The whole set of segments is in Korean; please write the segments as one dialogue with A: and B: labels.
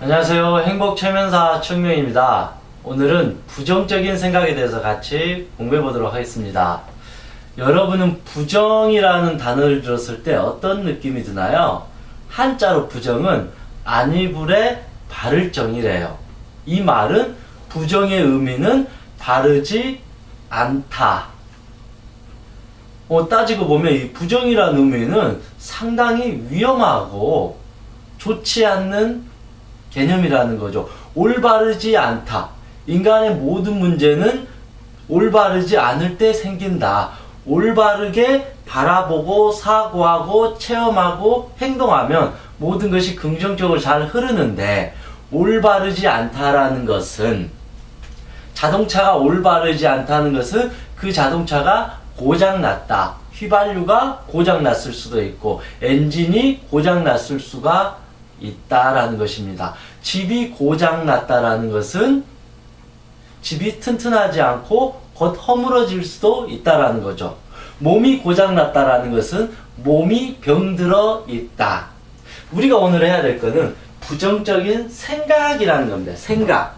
A: 안녕하세요. 행복최면사 청명입니다. 오늘은 부정적인 생각에 대해서 같이 공부해 보도록 하겠습니다. 여러분은 부정이라는 단어를 들었을 때 어떤 느낌이 드나요? 한자로 부정은 안이불에 바를 정이래요. 이 말은 부정의 의미는 바르지 않다. 따지고 보면 이 부정이라는 의미는 상당히 위험하고 좋지 않는 개념이라는 거죠. 올바르지 않다. 인간의 모든 문제는 올바르지 않을 때 생긴다. 올바르게 바라보고 사고하고 체험하고 행동하면 모든 것이 긍정적으로 잘 흐르는데, 올바르지 않다라는 것은, 자동차가 올바르지 않다는 것은 그 자동차가 고장났다. 휘발유가 고장났을 수도 있고 엔진이 고장났을 수가 있다라는 것입니다. 집이 고장났다라는 것은 집이 튼튼하지 않고 곧 허물어질 수도 있다라는 거죠. 몸이 고장났다라는 것은 몸이 병들어 있다. 우리가 오늘 해야 될 거는 부정적인 생각이라는 겁니다. 생각.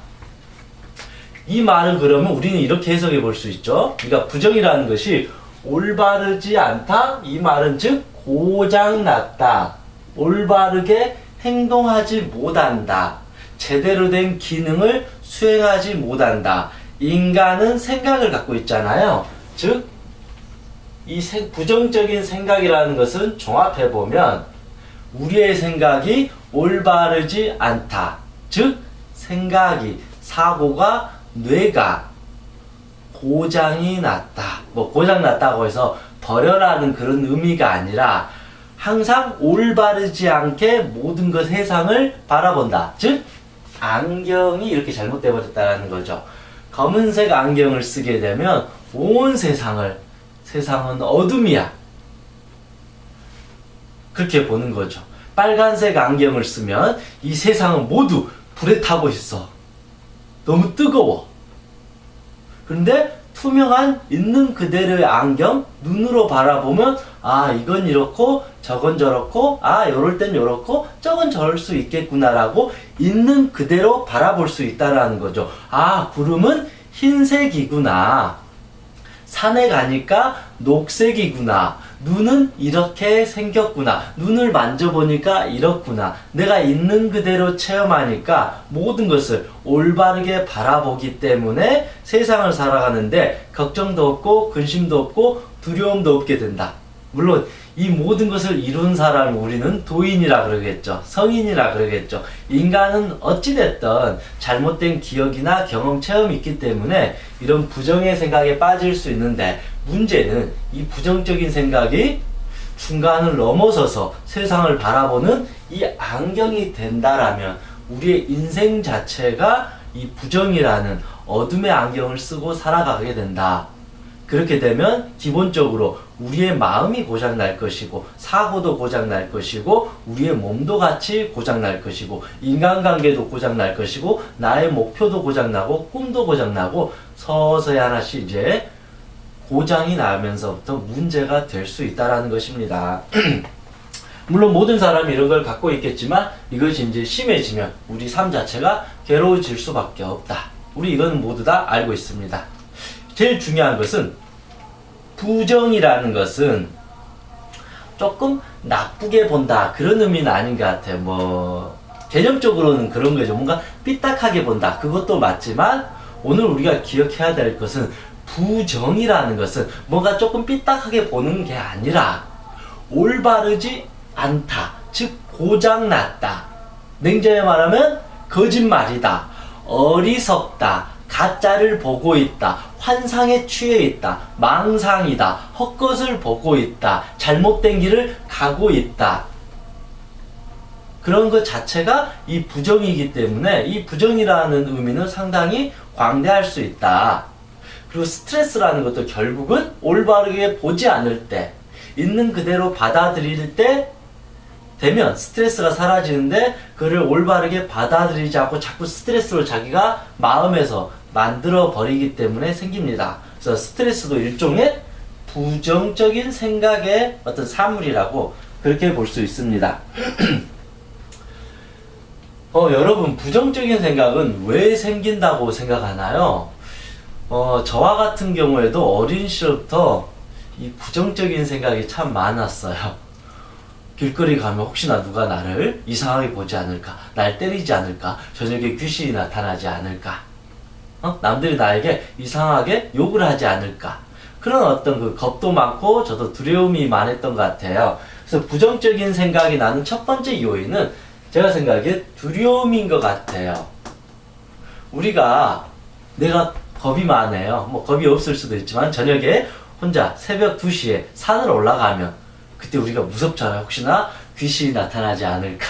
A: 이 말은 그러면 우리는 이렇게 해석해 볼 수 있죠. 그러니까 부정이라는 것이 올바르지 않다. 이 말은 즉 고장났다. 올바르게 행동하지 못한다. 제대로 된 기능을 수행하지 못한다. 인간은 생각을 갖고 있잖아요. 즉, 이 부정적인 생각이라는 것은 종합해보면 우리의 생각이 올바르지 않다. 즉, 생각이, 사고가, 뇌가 고장이 났다. 고장 났다고 해서 버려라는 그런 의미가 아니라 항상 올바르지 않게 모든 것 세상을 바라본다. 즉, 안경이 이렇게 잘못되어 버렸다는 거죠. 검은색 안경을 쓰게 되면 온 세상은 어둠이야. 그렇게 보는 거죠. 빨간색 안경을 쓰면 이 세상은 모두 불에 타고 있어. 너무 뜨거워. 그런데 투명한 있는 그대로의 안경, 눈으로 바라보면 이건 이렇고 저건 저렇고 요럴 땐 요렇고 저건 저럴 수 있겠구나라고 있는 그대로 바라볼 수 있다라는 거죠. 구름은 흰색이구나. 산에 가니까 녹색이구나. 눈은 이렇게 생겼구나. 눈을 만져보니까 이렇구나. 내가 있는 그대로 체험하니까 모든 것을 올바르게 바라보기 때문에 세상을 살아가는데 걱정도 없고 근심도 없고 두려움도 없게 된다. 물론 이 모든 것을 이룬 사람을 우리는 도인이라 그러겠죠. 성인이라 그러겠죠. 인간은 어찌됐든 잘못된 기억이나 경험, 체험이 있기 때문에 이런 부정의 생각에 빠질 수 있는데, 문제는 이 부정적인 생각이 중간을 넘어서서 세상을 바라보는 이 안경이 된다라면 우리의 인생 자체가 이 부정이라는 어둠의 안경을 쓰고 살아가게 된다. 그렇게 되면 기본적으로 우리의 마음이 고장날 것이고 사고도 고장날 것이고 우리의 몸도 같이 고장날 것이고 인간관계도 고장날 것이고 나의 목표도 고장나고 꿈도 고장나고 서서히 하나씩 이제 고장이 나면서부터 문제가 될 수 있다는 것입니다. 물론 모든 사람이 이런 걸 갖고 있겠지만 이것이 이제 심해지면 우리 삶 자체가 괴로워질 수밖에 없다. 우리 이건 모두 다 알고 있습니다. 제일 중요한 것은 부정이라는 것은 조금 나쁘게 본다 그런 의미는 아닌 것 같아요. 개념적으로는 그런 거죠. 뭔가 삐딱하게 본다. 그것도 맞지만 오늘 우리가 기억해야 될 것은 부정이라는 것은 뭔가 조금 삐딱하게 보는 게 아니라 올바르지 않다. 즉 고장났다. 냉정히 말하면 거짓말이다. 어리석다. 가짜를 보고 있다. 환상에 취해 있다. 망상이다. 헛것을 보고 있다. 잘못된 길을 가고 있다. 그런 것 자체가 이 부정이기 때문에 이 부정이라는 의미는 상당히 광대할 수 있다. 그리고 스트레스라는 것도 결국은 올바르게 보지 않을 때, 있는 그대로 받아들일 때 되면 스트레스가 사라지는데, 그를 올바르게 받아들이지 않고 자꾸 스트레스로 자기가 마음에서 만들어 버리기 때문에 생깁니다. 그래서 스트레스도 일종의 부정적인 생각의 어떤 사물이라고 그렇게 볼 수 있습니다. 여러분, 부정적인 생각은 왜 생긴다고 생각하나요? 저와 같은 경우에도 어린 시절부터 이 부정적인 생각이 참 많았어요. 길거리 가면 혹시나 누가 나를 이상하게 보지 않을까, 날 때리지 않을까, 저녁에 귀신이 나타나지 않을까, 남들이 나에게 이상하게 욕을 하지 않을까, 그런 어떤 그 겁도 많고 저도 두려움이 많았던 것 같아요. 그래서 부정적인 생각이 나는 첫 번째 요인은 제가 생각에 두려움인 것 같아요. 내가 겁이 많아요. 뭐 겁이 없을 수도 있지만 저녁에 혼자 새벽 2시에 산을 올라가면 그때 우리가 무섭잖아요. 혹시나 귀신이 나타나지 않을까.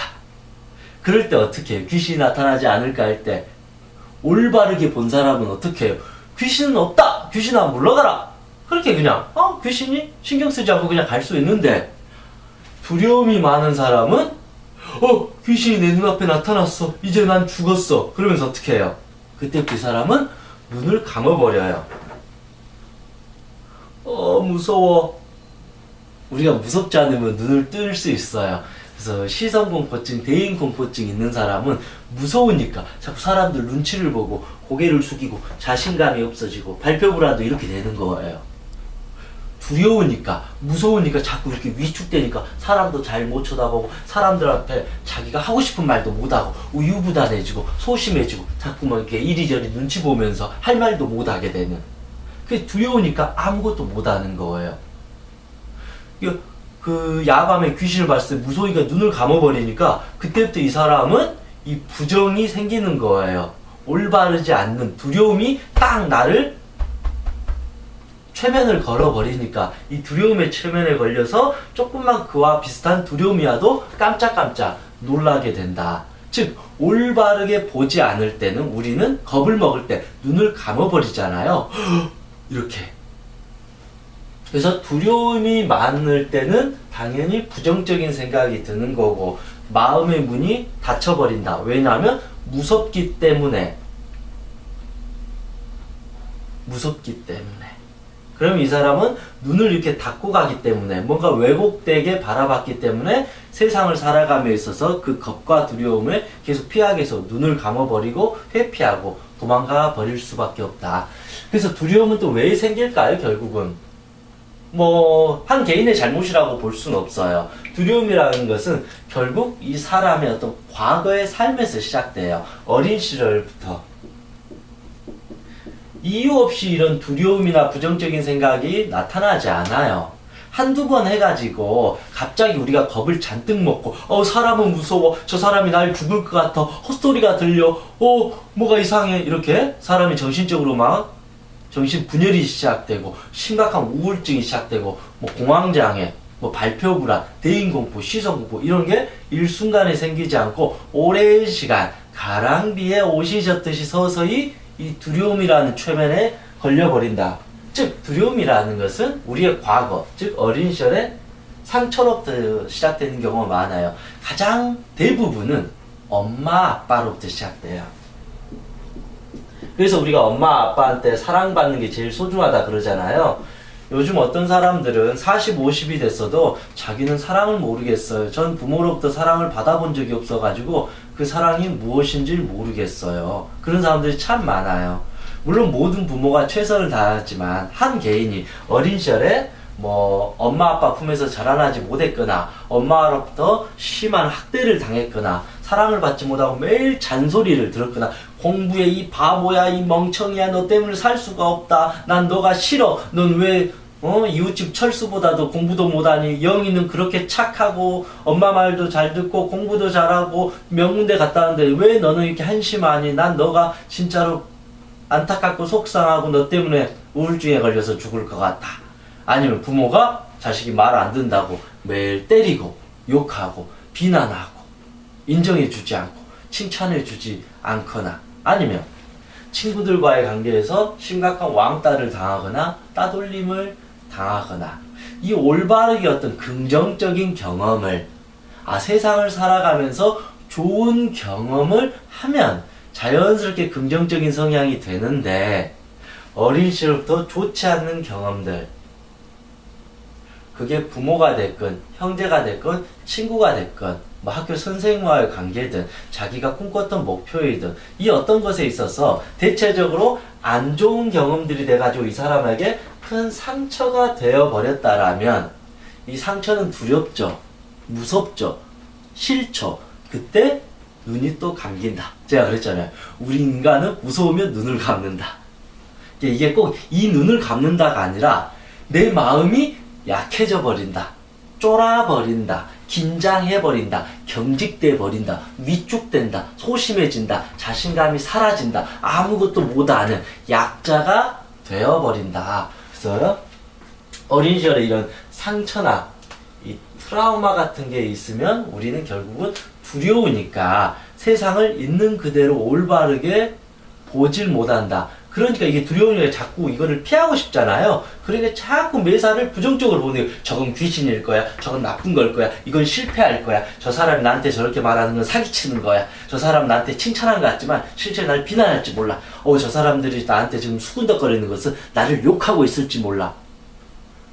A: 그럴 때 어떻게 해요? 귀신이 나타나지 않을까 할 때 올바르게 본 사람은 어떻게 해요? 귀신은 없다! 귀신아 물러가라! 그렇게 그냥 귀신이 신경 쓰지 않고 그냥 갈 수 있는데, 두려움이 많은 사람은 귀신이 내 눈앞에 나타났어. 이제 난 죽었어. 그러면서 어떻게 해요? 그때 그 사람은 눈을 감아버려요. 무서워. 우리가 무섭지 않으면 눈을 뜰 수 있어요. 그래서 시선공포증, 대인공포증 있는 사람은 무서우니까 자꾸 사람들 눈치를 보고 고개를 숙이고 자신감이 없어지고 발표불안도 이렇게 되는 거예요. 두려우니까, 무서우니까 자꾸 이렇게 위축되니까 사람도 잘 못 쳐다보고 사람들 앞에 자기가 하고 싶은 말도 못하고 우유부단해지고 소심해지고 자꾸만 이렇게 이리저리 눈치 보면서 할 말도 못하게 되는, 그게 두려우니까 아무것도 못하는 거예요. 그 야밤에 귀신을 봤을 때 무서우니까 눈을 감아버리니까 그때부터 이 사람은 이 부정이 생기는 거예요. 올바르지 않는 두려움이 딱 나를 최면을 걸어버리니까 이 두려움의 최면에 걸려서 조금만 그와 비슷한 두려움이 와도 깜짝깜짝 놀라게 된다. 즉 올바르게 보지 않을 때는 우리는 겁을 먹을 때 눈을 감아버리잖아요. 이렇게. 그래서 두려움이 많을 때는 당연히 부정적인 생각이 드는 거고 마음의 문이 닫혀버린다. 왜냐하면 무섭기 때문에. 그럼 이 사람은 눈을 이렇게 닫고 가기 때문에, 뭔가 왜곡되게 바라봤기 때문에 세상을 살아감에 있어서 그 겁과 두려움을 계속 피하기 위해서 눈을 감아버리고 회피하고 도망가 버릴 수밖에 없다. 그래서 두려움은 또 왜 생길까요? 결국은 한 개인의 잘못이라고 볼 수는 없어요. 두려움이라는 것은 결국 이 사람의 어떤 과거의 삶에서 시작돼요. 어린 시절부터. 이유 없이 이런 두려움이나 부정적인 생각이 나타나지 않아요. 한두 번 해가지고 갑자기 우리가 겁을 잔뜩 먹고 사람은 무서워, 저 사람이 날 죽을 것 같아, 헛소리가 들려, 뭐가 이상해, 이렇게 사람이 정신적으로 막 정신분열이 시작되고 심각한 우울증이 시작되고 공황장애, 발표불안, 대인공포, 시선공포 이런 게 일순간에 생기지 않고 오랜 시간 가랑비에 옷이 젖듯이 서서히 이 두려움이라는 최면에 걸려버린다. 즉 두려움이라는 것은 우리의 과거, 즉 어린 시절에 상처로부터 시작되는 경우가 많아요. 가장 대부분은 엄마 아빠로부터 시작돼요. 그래서 우리가 엄마 아빠한테 사랑받는 게 제일 소중하다 그러잖아요. 요즘 어떤 사람들은 40, 50이 됐어도 자기는 사랑을 모르겠어요. 전 부모로부터 사랑을 받아본 적이 없어가지고 그 사랑이 무엇인지 모르겠어요. 그런 사람들이 참 많아요. 물론 모든 부모가 최선을 다하지만 한 개인이 어린 시절에 엄마 아빠 품에서 자라나지 못했거나 엄마로부터 심한 학대를 당했거나 사랑을 받지 못하고 매일 잔소리를 들었거나 공부에 이 바보야, 이 멍청이야, 너 때문에 살 수가 없다, 난 너가 싫어, 넌 왜 이웃집 철수보다도 공부도 못하니, 영희는 그렇게 착하고 엄마 말도 잘 듣고 공부도 잘하고 명문대 갔다 왔는데 왜 너는 이렇게 한심하니, 난 너가 진짜로 안타깝고 속상하고 너 때문에 우울증에 걸려서 죽을 것 같다. 아니면 부모가 자식이 말 안 듣는다고 매일 때리고 욕하고 비난하고 인정해주지 않고 칭찬해주지 않거나, 아니면 친구들과의 관계에서 심각한 왕따를 당하거나 따돌림을 당하거나, 이 올바르게 어떤 긍정적인 경험을, 세상을 살아가면서 좋은 경험을 하면 자연스럽게 긍정적인 성향이 되는데, 어린 시절부터 좋지 않는 경험들, 그게 부모가 됐건 형제가 됐건 친구가 됐건 뭐 학교 선생님과의 관계든 자기가 꿈꿨던 목표이든 이 어떤 것에 있어서 대체적으로 안 좋은 경험들이 돼가지고 이 사람에게 큰 상처가 되어버렸다라면 이 상처는 두렵죠, 무섭죠, 싫죠. 그때 눈이 또 감긴다. 제가 그랬잖아요. 우리 인간은 무서우면 눈을 감는다. 이게 꼭 이 눈을 감는다가 아니라 내 마음이 약해져 버린다, 쫄아버린다, 긴장해버린다, 경직돼버린다, 위축된다, 소심해진다, 자신감이 사라진다, 아무것도 못하는 약자가 되어버린다. 그래서 어린 시절에 이런 상처나 이 트라우마 같은 게 있으면 우리는 결국은 두려우니까 세상을 있는 그대로 올바르게 보질 못한다. 그러니까 이게 두려우니까 자꾸 이거를 피하고 싶잖아요. 그러니까 자꾸 매사를 부정적으로 보는 거예요. 저건 귀신일 거야. 저건 나쁜 걸 거야. 이건 실패할 거야. 저 사람이 나한테 저렇게 말하는 건 사기치는 거야. 저 사람 나한테 칭찬한 것 같지만 실제 날 비난할지 몰라. 저 사람들이 나한테 지금 수군덕거리는 것은 나를 욕하고 있을지 몰라.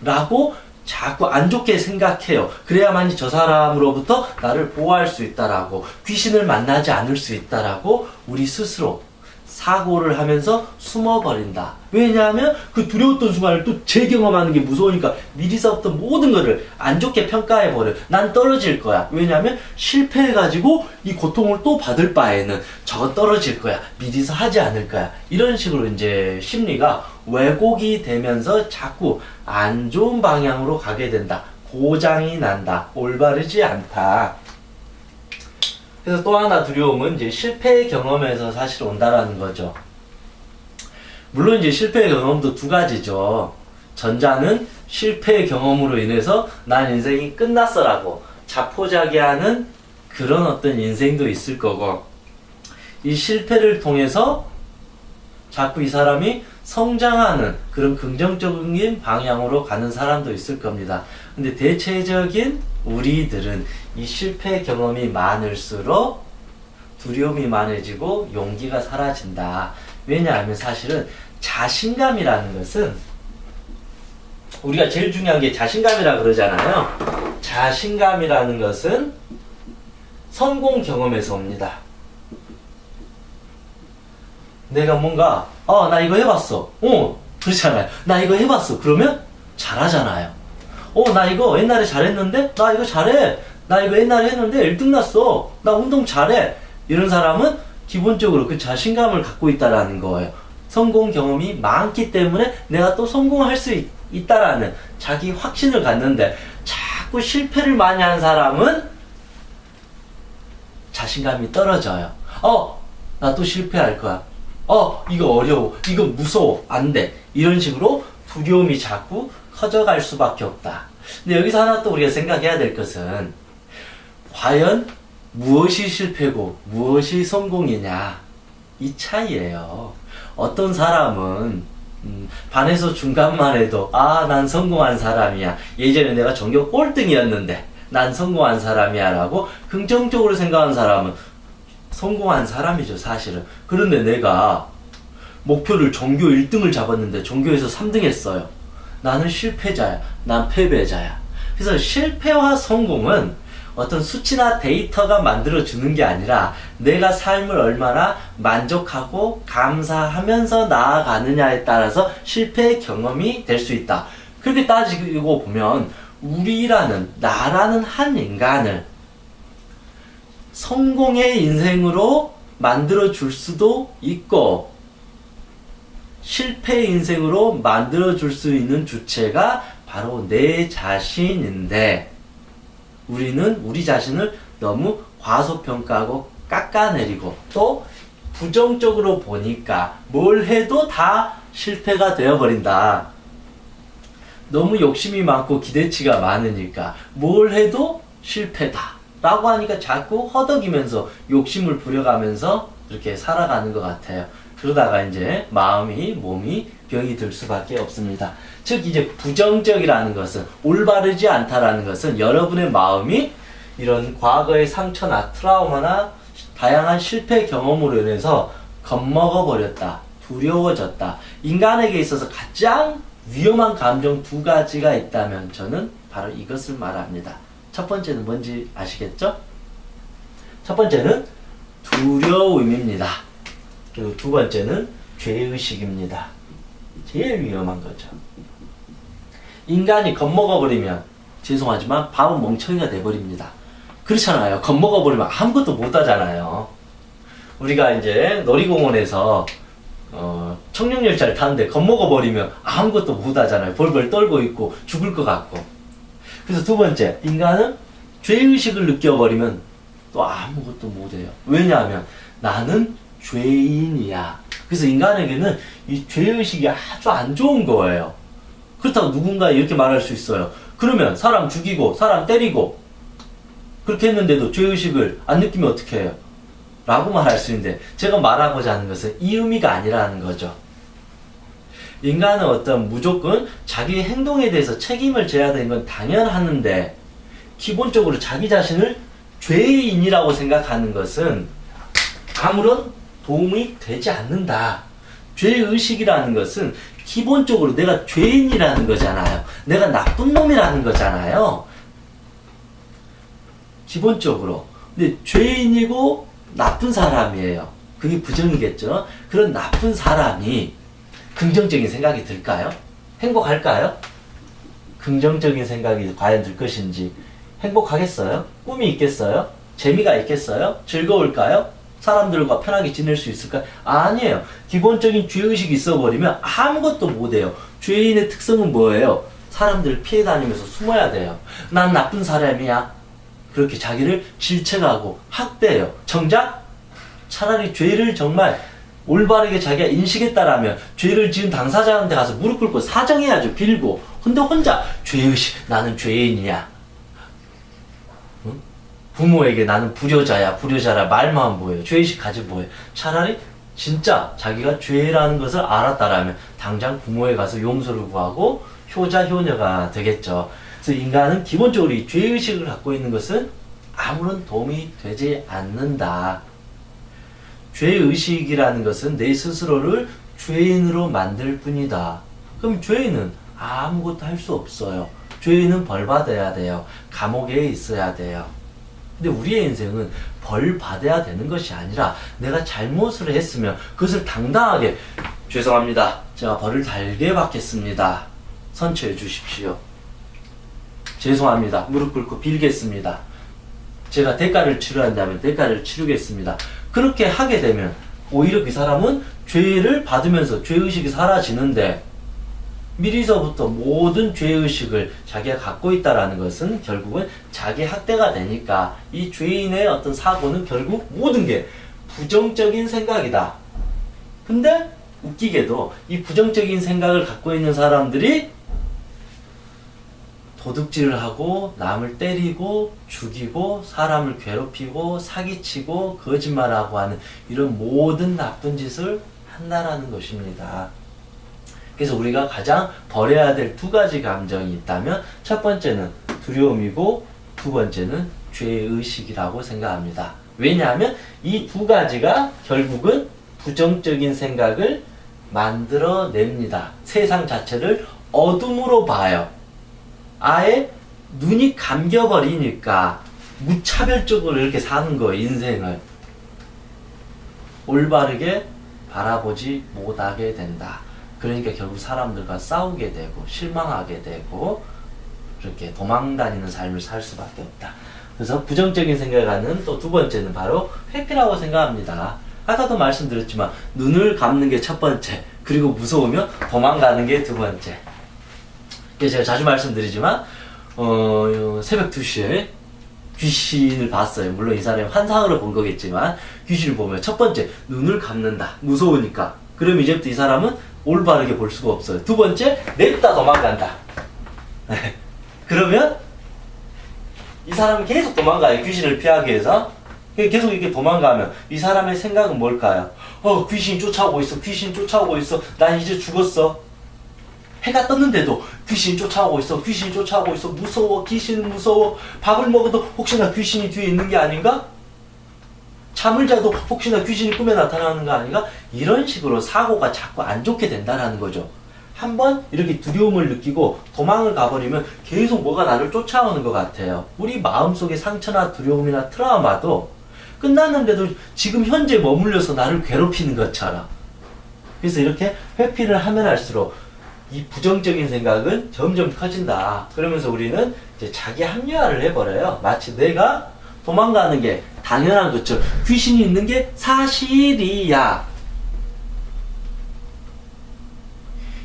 A: 라고 자꾸 안 좋게 생각해요. 그래야만이 저 사람으로부터 나를 보호할 수 있다라고, 귀신을 만나지 않을 수 있다라고 우리 스스로 사고를 하면서 숨어버린다. 왜냐하면 그 두려웠던 순간을 또 재경험하는 게 무서우니까 미리서부터 모든 거를 안 좋게 평가해버려. 난 떨어질 거야. 왜냐하면 실패해가지고 이 고통을 또 받을 바에는 저거 떨어질 거야. 미리서 하지 않을 거야. 이런 식으로 이제 심리가 왜곡이 되면서 자꾸 안 좋은 방향으로 가게 된다. 고장이 난다. 올바르지 않다. 그래서 또 하나 두려움은 이제 실패의 경험에서 사실 온다라는 거죠. 물론 이제 실패의 경험도 두 가지죠. 전자는 실패의 경험으로 인해서 난 인생이 끝났어라고 자포자기하는 그런 어떤 인생도 있을 거고, 이 실패를 통해서 자꾸 이 사람이 성장하는 그런 긍정적인 방향으로 가는 사람도 있을 겁니다. 근데 대체적인 우리들은 이 실패 경험이 많을수록 두려움이 많아지고 용기가 사라진다. 왜냐하면 사실은 자신감이라는 것은, 우리가 제일 중요한 게 자신감이라 그러잖아요. 자신감이라는 것은 성공 경험에서 옵니다. 내가 뭔가 나 이거 해봤어. 그렇잖아요. 나 이거 해봤어. 그러면 잘하잖아요. 나 이거 옛날에 잘했는데? 나 이거 잘해. 나 이거 옛날에 했는데 1등 났어. 나 운동 잘해. 이런 사람은 기본적으로 그 자신감을 갖고 있다라는 거예요. 성공 경험이 많기 때문에 내가 또 성공할 수 있다라는 자기 확신을 갖는데, 자꾸 실패를 많이 한 사람은 자신감이 떨어져요. 나 또 실패할 거야. 이거 어려워. 이거 무서워. 안 돼. 이런 식으로 두려움이 자꾸 커져갈 수밖에 없다. 근데 여기서 하나 또 우리가 생각해야 될 것은, 과연 무엇이 실패고 무엇이 성공이냐, 이 차이예요. 어떤 사람은 반에서 중간만 해도 난 성공한 사람이야. 예전에 내가 전교 꼴등이었는데 난 성공한 사람이야 라고 긍정적으로 생각하는 사람은 성공한 사람이죠, 사실은. 그런데 내가 목표를 전교 1등을 잡았는데 전교에서 3등 했어요. 나는 실패자야. 난 패배자야. 그래서 실패와 성공은 어떤 수치나 데이터가 만들어주는 게 아니라 내가 삶을 얼마나 만족하고 감사하면서 나아가느냐에 따라서 실패의 경험이 될 수 있다. 그렇게 따지고 보면 우리라는, 나라는 한 인간을 성공의 인생으로 만들어줄 수도 있고 실패의 인생으로 만들어줄 수 있는 주체가 바로 내 자신인데, 우리는 우리 자신을 너무 과소평가하고 깎아내리고 또 부정적으로 보니까 뭘 해도 다 실패가 되어버린다. 너무 욕심이 많고 기대치가 많으니까 뭘 해도 실패다 라고 하니까 자꾸 허덕이면서 욕심을 부려가면서 이렇게 살아가는 것 같아요. 그러다가 이제 마음이, 몸이 병이 들 수밖에 없습니다. 즉 이제 부정적이라는 것은, 올바르지 않다라는 것은 여러분의 마음이 이런 과거의 상처나 트라우마나 다양한 실패 경험으로 인해서 겁먹어 버렸다, 두려워졌다. 인간에게 있어서 가장 위험한 감정 두 가지가 있다면 저는 바로 이것을 말합니다. 첫 번째는 뭔지 아시겠죠? 첫 번째는 두려움입니다. 그리고 두 번째는 죄의식입니다. 제일 위험한 거죠. 인간이 겁먹어버리면 죄송하지만 바보 멍청이가 돼버립니다. 그렇잖아요. 겁먹어버리면 아무것도 못하잖아요. 우리가 이제 놀이공원에서 청룡열차를 타는데 겁먹어버리면 아무것도 못하잖아요. 벌벌 떨고 있고 죽을 것 같고. 그래서 두 번째, 인간은 죄의식을 느껴버리면 또 아무것도 못해요. 왜냐하면 나는 죄인이야. 그래서 인간에게는 이 죄의식이 아주 안 좋은 거예요. 그렇다고 누군가 이렇게 말할 수 있어요. 그러면 사람 죽이고 사람 때리고 그렇게 했는데도 죄의식을 안 느끼면 어떻게 해요? 라고 말할 수 있는데, 제가 말하고자 하는 것은 이 의미가 아니라는 거죠. 인간은 어떤 무조건 자기 행동에 대해서 책임을 져야 되는 건 당연하는데, 기본적으로 자기 자신을 죄인이라고 생각하는 것은 아무런 도움이 되지 않는다. 죄의식이라는 것은 기본적으로 내가 죄인이라는 거잖아요. 내가 나쁜 놈이라는 거잖아요. 기본적으로. 근데 죄인이고 나쁜 사람이에요. 그게 부정이겠죠. 그런 나쁜 사람이 긍정적인 생각이 들까요? 행복할까요? 긍정적인 생각이 과연 들 것인지, 행복하겠어요? 꿈이 있겠어요? 재미가 있겠어요? 즐거울까요? 사람들과 편하게 지낼 수 있을까요? 아니에요. 기본적인 죄의식이 있어버리면 아무것도 못해요. 죄인의 특성은 뭐예요? 사람들을 피해 다니면서 숨어야 돼요. 난 나쁜 사람이야. 그렇게 자기를 질책하고 학대해요. 정작 차라리 죄를 정말 올바르게 자기가 인식했다라면 죄를 지은 당사자한테 가서 무릎 꿇고 사정해야죠. 빌고. 근데 혼자 죄의식, 나는 죄인이야. 응? 부모에게 나는 불효자라 말만 뭐예요. 죄의식 가지고 뭐예요. 차라리 진짜 자기가 죄라는 것을 알았다라면 당장 부모에 가서 용서를 구하고 효자 효녀가 되겠죠. 그래서 인간은 기본적으로 이 죄의식을 갖고 있는 것은 아무런 도움이 되지 않는다. 죄의식이라는 것은 내 스스로를 죄인으로 만들 뿐이다. 그럼 죄인은 아무것도 할 수 없어요. 죄인은 벌 받아야 돼요. 감옥에 있어야 돼요. 근데 우리의 인생은 벌 받아야 되는 것이 아니라 내가 잘못을 했으면 그것을 당당하게, 죄송합니다. 제가 벌을 달게 받겠습니다. 선처해 주십시오. 죄송합니다. 무릎 꿇고 빌겠습니다. 제가 대가를 치러야 한다면 대가를 치르겠습니다. 그렇게 하게 되면 오히려 그 사람은 죄를 받으면서 죄의식이 사라지는데, 미리서부터 모든 죄의식을 자기가 갖고 있다라는 것은 결국은 자기 학대가 되니까 이 죄인의 어떤 사고는 결국 모든 게 부정적인 생각이다. 근데 웃기게도 이 부정적인 생각을 갖고 있는 사람들이 도둑질을 하고 남을 때리고 죽이고 사람을 괴롭히고 사기치고 거짓말하고 하는 이런 모든 나쁜 짓을 한다라는 것입니다. 그래서 우리가 가장 버려야 될 두 가지 감정이 있다면 첫 번째는 두려움이고 두 번째는 죄의식이라고 생각합니다. 왜냐하면 이 두 가지가 결국은 부정적인 생각을 만들어냅니다. 세상 자체를 어둠으로 봐요. 아예 눈이 감겨버리니까 무차별적으로 이렇게 사는 거예요. 인생을 올바르게 바라보지 못하게 된다. 그러니까 결국 사람들과 싸우게 되고 실망하게 되고 그렇게 도망다니는 삶을 살 수밖에 없다. 그래서 부정적인 생각을 하는 또 두 번째는 바로 회피라고 생각합니다. 아까도 말씀드렸지만 눈을 감는 게 첫 번째, 그리고 무서우면 도망가는 게 두 번째. 제가 자주 말씀드리지만 새벽 2시에 귀신을 봤어요. 물론 이 사람이 환상으로 본 거겠지만 귀신을 보면 첫 번째 눈을 감는다. 무서우니까. 그럼 이제부터 이 사람은 올바르게 볼 수가 없어요. 두 번째, 냅다 도망간다. 그러면 이 사람은 계속 도망가요. 귀신을 피하기 위해서. 계속 이렇게 도망가면 이 사람의 생각은 뭘까요? 귀신이 쫓아오고 있어. 귀신이 쫓아오고 있어. 난 이제 죽었어. 해가 떴는데도 귀신이 쫓아오고 있어. 귀신이 쫓아오고 있어. 무서워. 귀신은 무서워. 밥을 먹어도 혹시나 귀신이 뒤에 있는 게 아닌가? 잠을 자도 혹시나 귀신이 꿈에 나타나는 거 아닌가? 이런 식으로 사고가 자꾸 안 좋게 된다는 거죠. 한번 이렇게 두려움을 느끼고 도망을 가버리면 계속 뭐가 나를 쫓아오는 것 같아요. 우리 마음속의 상처나 두려움이나 트라우마도 끝났는데도 지금 현재 머물러서 나를 괴롭히는 것처럼. 그래서 이렇게 회피를 하면 할수록 이 부정적인 생각은 점점 커진다. 그러면서 우리는 이제 자기 합리화를 해버려요. 마치 내가 도망가는 게 당연한 것처럼, 귀신이 있는 게 사실이야.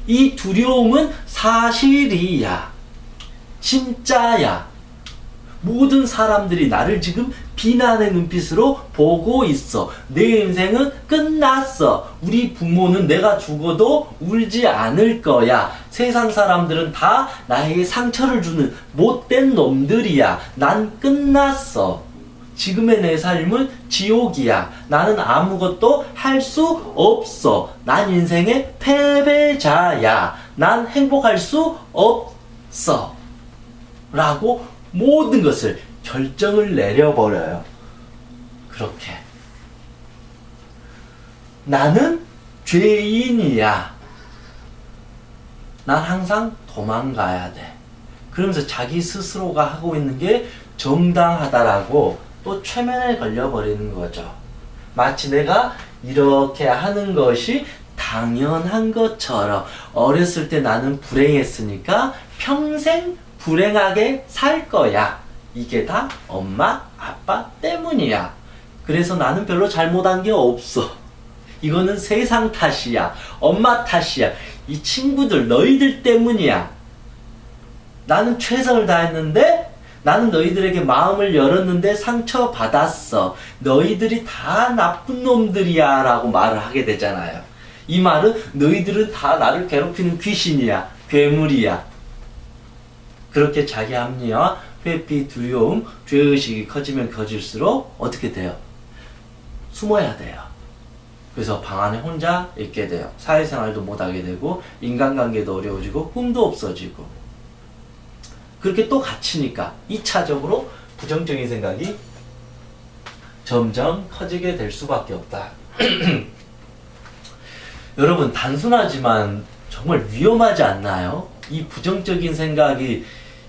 A: 이 두려움은 사실이야. 진짜야. 모든 사람들이 나를 지금 비난의 눈빛으로 보고 있어. 내 인생은 끝났어. 우리 부모는 내가 죽어도 울지 않을 거야. 세상 사람들은 다 나에게 상처를 주는 못된 놈들이야. 난 끝났어. 지금의 내 삶은 지옥이야. 나는 아무것도 할 수 없어. 난 인생의 패배자야. 난 행복할 수 없어. 라고 모든 것을 결정을 내려버려요. 그렇게. 나는 죄인이야. 난 항상 도망가야 돼. 그러면서 자기 스스로가 하고 있는 게 정당하다라고 또 최면에 걸려버리는 거죠. 마치 내가 이렇게 하는 것이 당연한 것처럼, 어렸을 때 나는 불행했으니까 평생 불행하게 살 거야. 이게 다 엄마, 아빠 때문이야. 그래서 나는 별로 잘못한 게 없어. 이거는 세상 탓이야. 엄마 탓이야. 이 친구들, 너희들 때문이야. 나는 최선을 다했는데, 나는 너희들에게 마음을 열었는데 상처받았어. 너희들이 다 나쁜 놈들이야 라고 말을 하게 되잖아요. 이 말은 너희들은 다 나를 괴롭히는 귀신이야. 괴물이야. 그렇게 자기 합리화, 회피, 두려움, 죄의식이 커지면 커질수록 어떻게 돼요? 숨어야 돼요. 그래서 방 안에 혼자 있게 돼요. 사회생활도 못하게 되고 인간관계도 어려워지고 꿈도 없어지고. 그렇게 또 갇히니까 2차적으로 부정적인 생각이 점점 커지게 될 수밖에 없다. 여러분, 단순하지만 정말 위험하지 않나요? 이 부정적인 생각이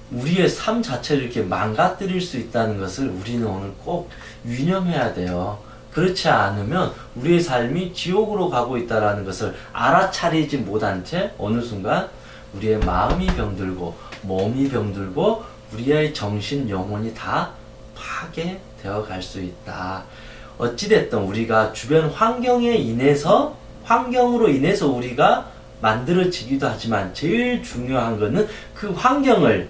A: 우리의 삶 자체를 이렇게 망가뜨릴 수 있다는 것을 우리는 오늘 꼭 유념해야 돼요. 그렇지 않으면 우리의 삶이 지옥으로 가고 있다는 것을 알아차리지 못한 채 어느 순간 우리의 마음이 병들고 몸이 병들고 우리의 정신, 영혼이 다 파괴되어 갈 수 있다. 어찌됐든 우리가 주변 환경으로 인해서 우리가 만들어지기도 하지만 제일 중요한 것은 그 환경을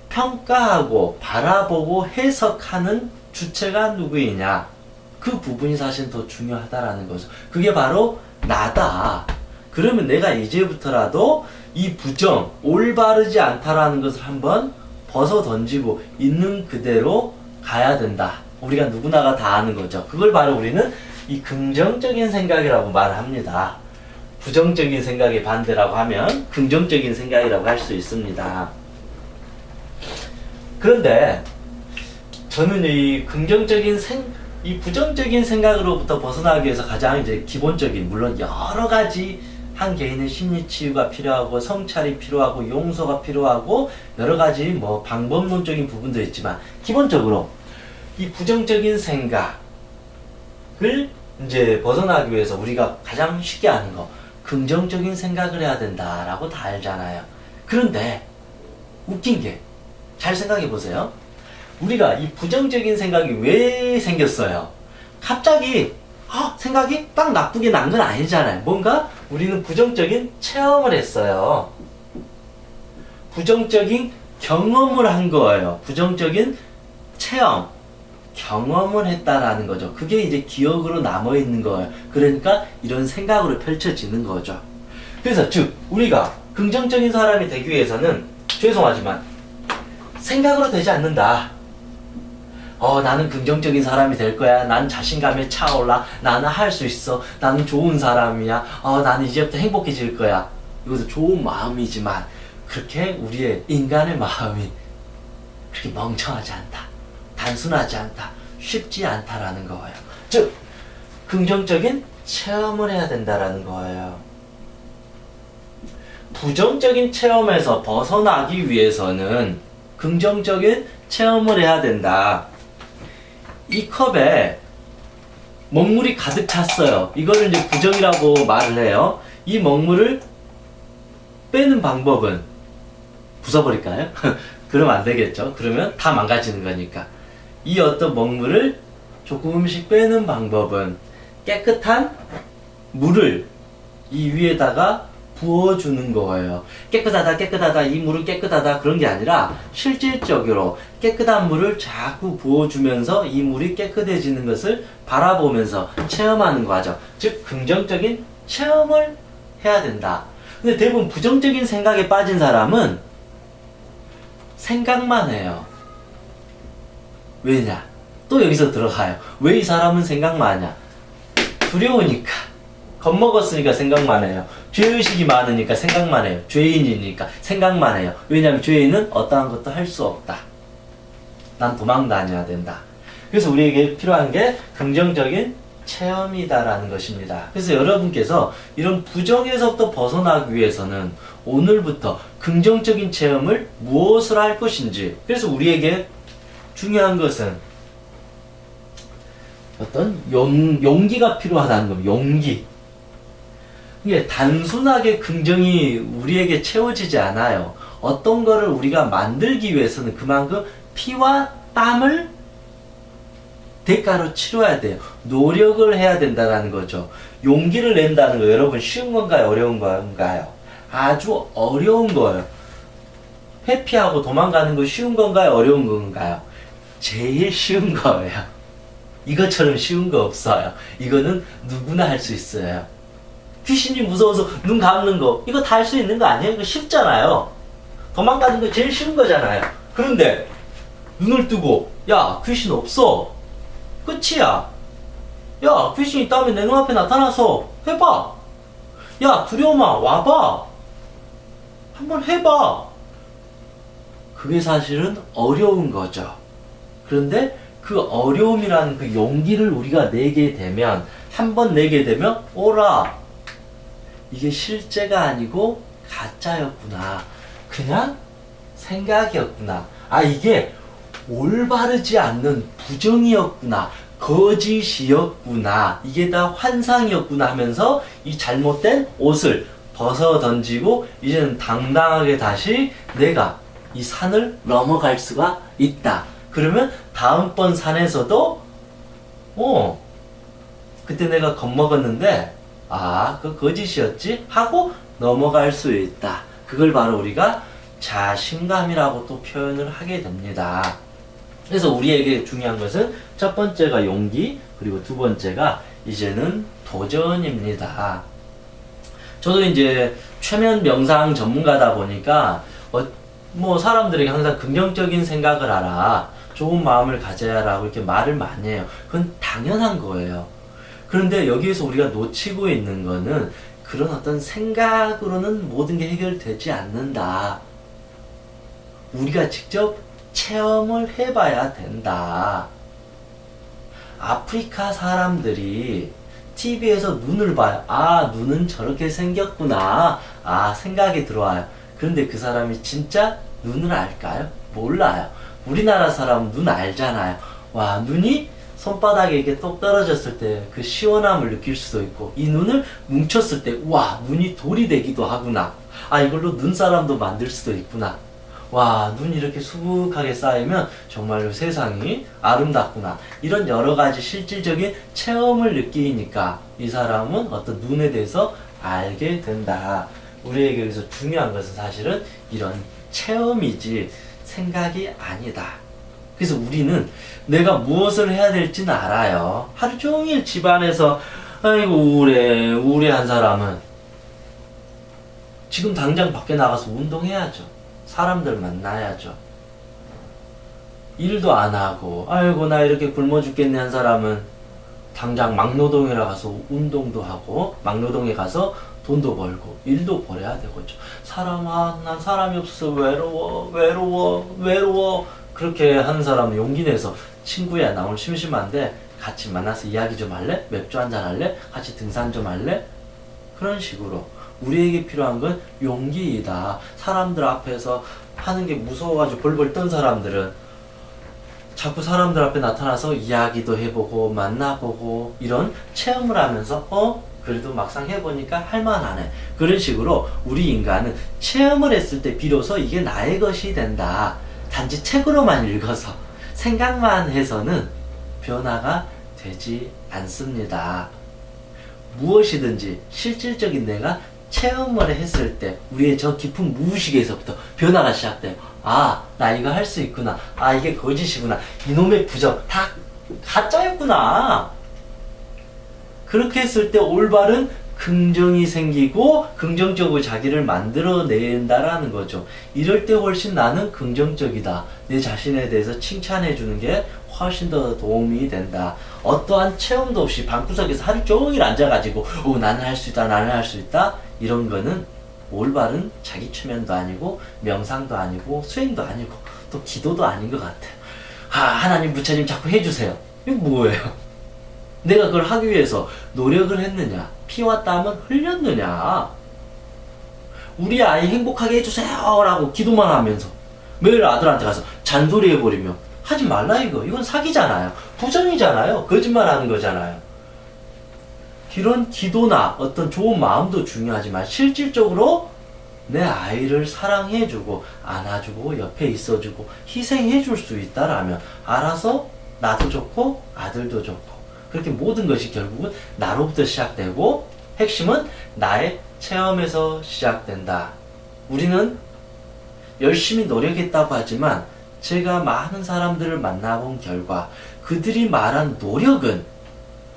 A: 평가하고 바라보고 해석하는 주체가 누구이냐. 그 부분이 사실 더 중요하다라는 거죠. 그게 바로 나다. 그러면 내가 이제부터라도 이 부정, 올바르지 않다라는 것을 한번 벗어 던지고 있는 그대로 가야 된다. 우리가 누구나가 다 아는 거죠. 그걸 바로 우리는 이 긍정적인 생각이라고 말을 합니다. 부정적인 생각의 반대라고 하면 긍정적인 생각이라고 할 수 있습니다. 그런데 저는 이 부정적인 생각으로부터 벗어나기 위해서 가장 이제 기본적인, 물론 여러 가지 한 개인의 심리 치유가 필요하고 성찰이 필요하고 용서가 필요하고 여러 가지 뭐 방법론적인 부분도 있지만, 기본적으로 이 부정적인 생각을 이제 벗어나기 위해서 우리가 가장 쉽게 하는 거, 긍정적인 생각을 해야 된다라고 다 알잖아요. 그런데 웃긴 게, 잘 생각해 보세요. 우리가 이 부정적인 생각이 왜 생겼어요? 갑자기 생각이 딱 나쁘게 난 건 아니잖아요. 뭔가 우리는 부정적인 체험을 했어요. 부정적인 경험을 한 거예요. 부정적인 체험, 경험을 했다라는 거죠. 그게 이제 기억으로 남아있는 거예요. 그러니까 이런 생각으로 펼쳐지는 거죠. 그래서 즉 우리가 긍정적인 사람이 되기 위해서는, 죄송하지만 생각으로 되지 않는다. 나는 긍정적인 사람이 될 거야. 난 자신감에 차올라. 나는 할 수 있어. 나는 좋은 사람이야. 나는 이제부터 행복해질 거야. 이것도 좋은 마음이지만 그렇게 우리의 인간의 마음이 그렇게 멍청하지 않다. 단순하지 않다. 쉽지 않다라는 거예요. 즉 긍정적인 체험을 해야 된다라는 거예요. 부정적인 체험에서 벗어나기 위해서는 긍정적인 체험을 해야 된다. 이 컵에 먹물이 가득 찼어요. 이거를 이제 부정이라고 말을 해요. 이 먹물을 빼는 방법은 부숴버릴까요? 그러면 안 되겠죠. 그러면 다 망가지는 거니까. 이 어떤 먹물을 조금씩 빼는 방법은 깨끗한 물을 이 위에다가 부어주는 거예요. 깨끗하다, 이 물은 깨끗하다 그런 게 아니라 실질적으로 깨끗한 물을 자꾸 부어주면서 이 물이 깨끗해지는 것을 바라보면서 체험하는 거죠. 즉 긍정적인 체험을 해야 된다. 근데 대부분 부정적인 생각에 빠진 사람은 생각만 해요. 왜냐? 또 여기서 들어가요. 왜 이 사람은 생각만 하냐? 두려우니까. 겁먹었으니까 생각만 해요. 죄의식이 많으니까 생각만 해요. 죄인이니까 생각만 해요. 왜냐하면 죄인은 어떠한 것도 할 수 없다. 난 도망 다녀야 된다. 그래서 우리에게 필요한 게 긍정적인 체험이다라는 것입니다. 그래서 여러분께서 이런 부정에서부터 벗어나기 위해서는 오늘부터 긍정적인 체험을 무엇을 할 것인지. 그래서 우리에게 중요한 것은 어떤 용기가 필요하다는 겁니다. 용기. 이게 단순하게 긍정이 우리에게 채워지지 않아요. 어떤 거를 우리가 만들기 위해서는 그만큼 피와 땀을 대가로 치러야 돼요. 노력을 해야 된다는 거죠. 용기를 낸다는 거 여러분 쉬운 건가요? 어려운 건가요? 아주 어려운 거예요. 회피하고 도망가는 거 쉬운 건가요? 어려운 건가요? 제일 쉬운 거예요. 이것처럼 쉬운 거 없어요. 이거는 누구나 할 수 있어요. 귀신이 무서워서 눈 감는 거 이거 다 할 수 있는 거 아니에요? 이거 쉽잖아요. 도망가는 거 제일 쉬운 거잖아요. 그런데 눈을 뜨고 야 귀신 없어. 끝이야. 야 귀신이 다음에 내 눈앞에 나타나서 해봐. 야 두려움아 와봐. 한번 해봐. 그게 사실은 어려운 거죠. 그런데 그 어려움이라는 그 용기를 우리가 내게 되면 한번 내게 되면 오라. 이게 실제가 아니고 가짜였구나. 그냥 생각이었구나. 아 이게 올바르지 않는 부정이었구나. 거짓이었구나. 이게 다 환상이었구나 하면서 이 잘못된 옷을 벗어 던지고 이제는 당당하게 다시 내가 이 산을 넘어갈 수가 있다. 그러면 다음번 산에서도 그때 내가 겁먹었는데 그 거짓이었지? 하고 넘어갈 수 있다. 그걸 바로 우리가 자신감이라고 또 표현을 하게 됩니다. 그래서 우리에게 중요한 것은 첫 번째가 용기, 그리고 두 번째가 이제는 도전입니다. 저도 이제 최면 명상 전문가다 보니까 뭐 사람들에게 항상 긍정적인 생각을 하라, 좋은 마음을 가져야 라고 이렇게 말을 많이 해요. 그건 당연한 거예요. 그런데 여기에서 우리가 놓치고 있는 거는 그런 어떤 생각으로는 모든 게 해결되지 않는다. 우리가 직접 체험을 해봐야 된다. 아프리카 사람들이 TV에서 눈을 봐요. 눈은 저렇게 생겼구나. 생각이 들어와요. 그런데 그 사람이 진짜 눈을 알까요? 몰라요. 우리나라 사람은 눈 알잖아요. 와, 눈이 손바닥에 이렇게 똑 떨어졌을 때 그 시원함을 느낄 수도 있고, 이 눈을 뭉쳤을 때, 와, 눈이 돌이 되기도 하구나. 이걸로 눈사람도 만들 수도 있구나. 와, 눈이 이렇게 수북하게 쌓이면 정말로 세상이 아름답구나. 이런 여러 가지 실질적인 체험을 느끼니까 이 사람은 어떤 눈에 대해서 알게 된다. 우리에게 여기서 중요한 것은 사실은 이런 체험이지 생각이 아니다. 그래서 우리는 내가 무엇을 해야 될지는 알아요. 하루 종일 집안에서 아이고 우울해한 사람은 지금 당장 밖에 나가서 운동해야죠. 사람들 만나야죠. 일도 안 하고 아이고 나 이렇게 굶어 죽겠네 한 사람은 당장 막노동에 가서 운동도 하고 막노동에 가서 돈도 벌고 일도 벌여야 되겠죠. 난 사람이 없어서 외로워 그렇게 하는 사람은 용기 내서 친구야 나 오늘 심심한데 같이 만나서 이야기 좀 할래? 맥주 한잔 할래? 같이 등산 좀 할래? 그런 식으로 우리에게 필요한 건 용기이다. 사람들 앞에서 하는 게 무서워가지고 벌벌 떤 사람들은 자꾸 사람들 앞에 나타나서 이야기도 해보고 만나보고 이런 체험을 하면서 그래도 막상 해보니까 할만하네. 그런 식으로 우리 인간은 체험을 했을 때 비로소 이게 나의 것이 된다. 단지 책으로만 읽어서 생각만 해서는 변화가 되지 않습니다. 무엇이든지 실질적인 내가 체험을 했을 때 우리의 저 깊은 무의식에서부터 변화가 시작돼요. 아, 나 이거 할 수 있구나. 아, 이게 거짓이구나. 이놈의 부정 다 가짜였구나. 그렇게 했을 때 올바른 긍정이 생기고 긍정적으로 자기를 만들어낸다라는 거죠. 이럴 때 훨씬 나는 긍정적이다. 내 자신에 대해서 칭찬해 주는 게 훨씬 더 도움이 된다. 어떠한 체험도 없이 방구석에서 하루 종일 앉아가지고 나는 할 수 있다, 나는 할 수 있다, 이런 거는 올바른 자기 최면도 아니고 명상도 아니고 수행도 아니고 또 기도도 아닌 것 같아요. 하나님 부처님 자꾸 해주세요. 이거 뭐예요? 내가 그걸 하기 위해서 노력을 했느냐, 피와 땀은 흘렸느냐. 우리 아이 행복하게 해주세요 라고 기도만 하면서 매일 아들한테 가서 잔소리 해버리면 하지 말라. 이건 사기잖아요. 부정이잖아요. 거짓말하는 거잖아요. 이런 기도나 어떤 좋은 마음도 중요하지만 실질적으로 내 아이를 사랑해주고 안아주고 옆에 있어주고 희생해줄 수 있다라면 알아서 나도 좋고 아들도 좋고 그렇게 모든 것이 결국은 나로부터 시작되고 핵심은 나의 체험에서 시작된다. 우리는 열심히 노력했다고 하지만 제가 많은 사람들을 만나본 결과 그들이 말한 노력은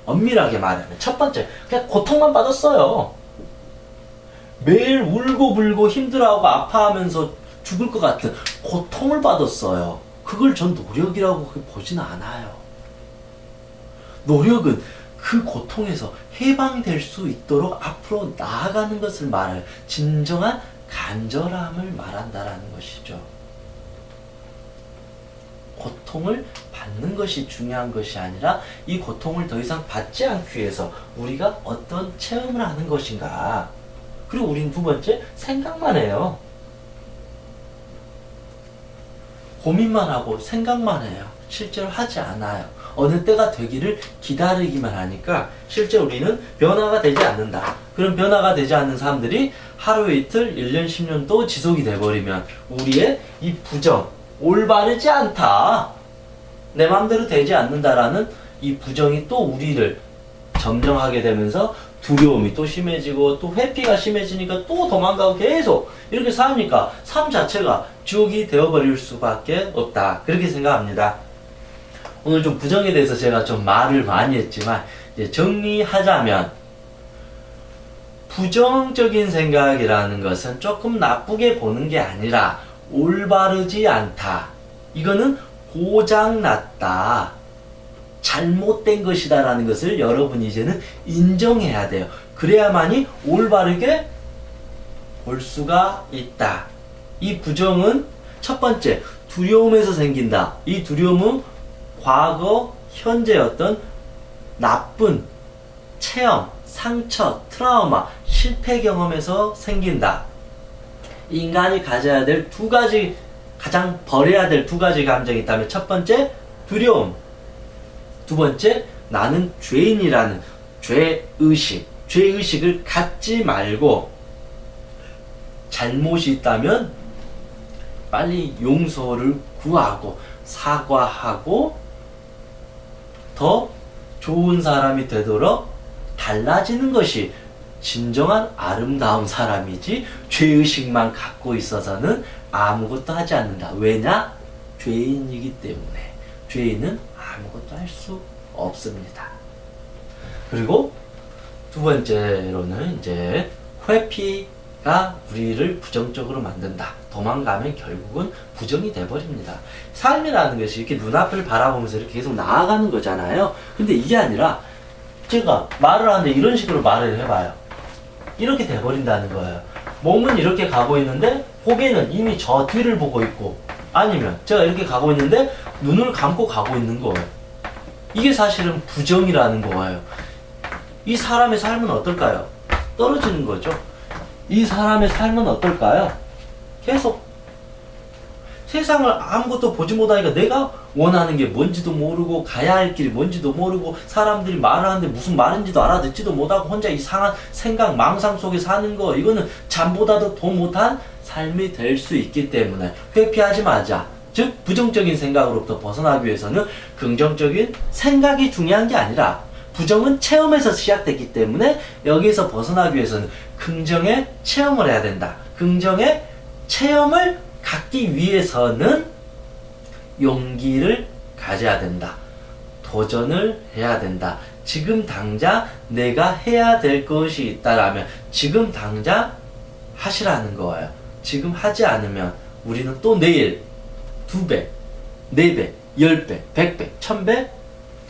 A: 엄밀하게 말하면 첫 번째 그냥 고통만 받았어요. 매일 울고불고 힘들어하고 아파하면서 죽을 것 같은 고통을 받았어요. 그걸 전 노력이라고 보지는 않아요. 노력은 그 고통에서 해방될 수 있도록 앞으로 나아가는 것을 말해요. 진정한 간절함을 말한다라는 것이죠. 고통을 받는 것이 중요한 것이 아니라 이 고통을 더 이상 받지 않기 위해서 우리가 어떤 체험을 하는 것인가. 그리고 우리는 두 번째, 생각만 해요. 고민만 하고 생각만 해요. 실제로 하지 않아요. 어느 때가 되기를 기다리기만 하니까 실제 우리는 변화가 되지 않는다. 그런 변화가 되지 않는 사람들이 하루 이틀, 1년, 10년도 지속이 돼버리면 우리의 이 부정, 올바르지 않다, 내 마음대로 되지 않는다라는 이 부정이 또 우리를 점령하게 되면서 두려움이 또 심해지고 또 회피가 심해지니까 또 도망가고 계속 이렇게 사니까 삶 자체가 지옥이 되어버릴 수밖에 없다. 그렇게 생각합니다. 오늘 좀 부정에 대해서 제가 좀 말을 많이 했지만 이제 정리하자면 부정적인 생각이라는 것은 조금 나쁘게 보는 게 아니라 올바르지 않다. 이거는 고장났다. 잘못된 것이다 라는 것을 여러분이 이제는 인정해야 돼요. 그래야만이 올바르게 볼 수가 있다. 이 부정은 첫 번째, 두려움에서 생긴다. 이 두려움은 과거, 현재 어떤 나쁜 체험, 상처, 트라우마, 실패 경험에서 생긴다. 인간이 가져야 될 두 가지, 가장 버려야 될 두 가지 감정이 있다면 첫 번째, 두려움. 두 번째, 나는 죄인이라는 죄의식. 죄의식을 갖지 말고 잘못이 있다면 빨리 용서를 구하고 사과하고 더 좋은 사람이 되도록 달라지는 것이 진정한 아름다운 사람이지, 죄의식만 갖고 있어서는 아무것도 하지 않는다. 왜냐? 죄인이기 때문에. 죄인은 아무것도 할 수 없습니다. 그리고 두 번째로는 이제 회피가 우리를 부정적으로 만든다. 도망가면 결국은 부정이 돼버립니다. 삶이라는 것이 이렇게 눈앞을 바라보면서 이렇게 계속 나아가는 거잖아요. 근데 이게 아니라 제가 말을 하는데 이런 식으로 말을 해봐요. 이렇게 돼버린다는 거예요. 몸은 이렇게 가고 있는데 고개는 이미 저 뒤를 보고 있고, 아니면 제가 이렇게 가고 있는데 눈을 감고 가고 있는 거예요. 이게 사실은 부정이라는 거예요. 이 사람의 삶은 어떨까요? 떨어지는 거죠. 이 사람의 삶은 어떨까요? 계속 세상을 아무것도 보지 못하니까 내가 원하는 게 뭔지도 모르고 가야 할 길이 뭔지도 모르고 사람들이 말을 하는데 무슨 말인지도 알아듣지도 못하고 혼자 이상한 생각, 망상 속에 사는 거, 이거는 잠보다도 더 못한 삶이 될 수 있기 때문에 회피하지 마자. 즉 부정적인 생각으로부터 벗어나기 위해서는 긍정적인 생각이 중요한 게 아니라 부정은 체험에서 시작됐기 때문에 여기서 벗어나기 위해서는 긍정의 체험을 해야 된다. 긍정의 체험을 갖기 위해서는 용기를 가져야 된다. 도전을 해야 된다. 지금 당장 내가 해야 될 것이 있다라면 지금 당장 하시라는 거예요. 지금 하지 않으면 우리는 또 내일 2배, 4배, 10배, 100배, 1000배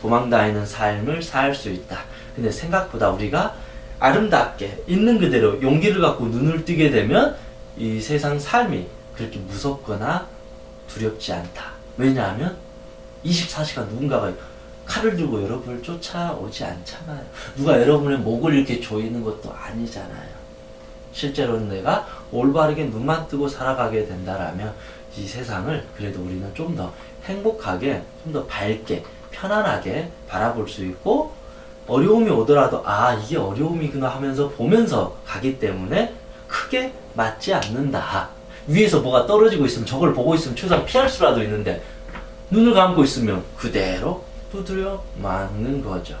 A: 도망다니는 삶을 살 수 있다. 근데 생각보다 우리가 아름답게 있는 그대로 용기를 갖고 눈을 뜨게 되면 이 세상 삶이 그렇게 무섭거나 두렵지 않다. 왜냐하면 24시간 누군가가 칼을 들고 여러분을 쫓아오지 않잖아요. 누가 여러분의 목을 이렇게 조이는 것도 아니잖아요. 실제로는 내가 올바르게 눈만 뜨고 살아가게 된다라면 이 세상을 그래도 우리는 좀 더 행복하게, 좀 더 밝게, 편안하게 바라볼 수 있고, 어려움이 오더라도 아 이게 어려움이구나 하면서 보면서 가기 때문에 크게 맞지 않는다. 위에서 뭐가 떨어지고 있으면 저걸 보고 있으면 최소한 피할 수라도 있는데 눈을 감고 있으면 그대로 두드려 맞는 거죠.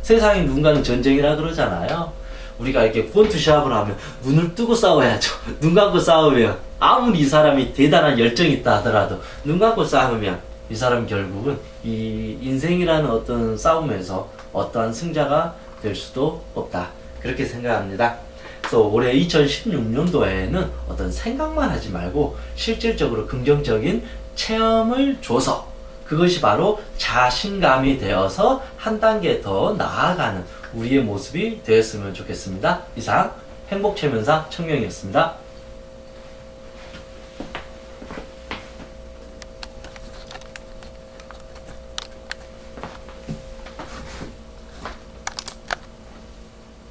A: 세상이 누군가는 전쟁이라 그러잖아요. 우리가 이렇게 권투시합을 하면 눈을 뜨고 싸워야죠. 눈 감고 싸우면 아무리 이 사람이 대단한 열정이 있다 하더라도 눈 감고 싸우면 이 사람 결국은 이 인생이라는 어떤 싸움에서 어떠한 승자가 될 수도 없다. 그렇게 생각합니다. 그래서 올해 2016년도에는 어떤 생각만 하지 말고 실질적으로 긍정적인 체험을 줘서 그것이 바로 자신감이 되어서 한 단계 더 나아가는 우리의 모습이 되었으면 좋겠습니다. 이상 행복체면사 청명이었습니다.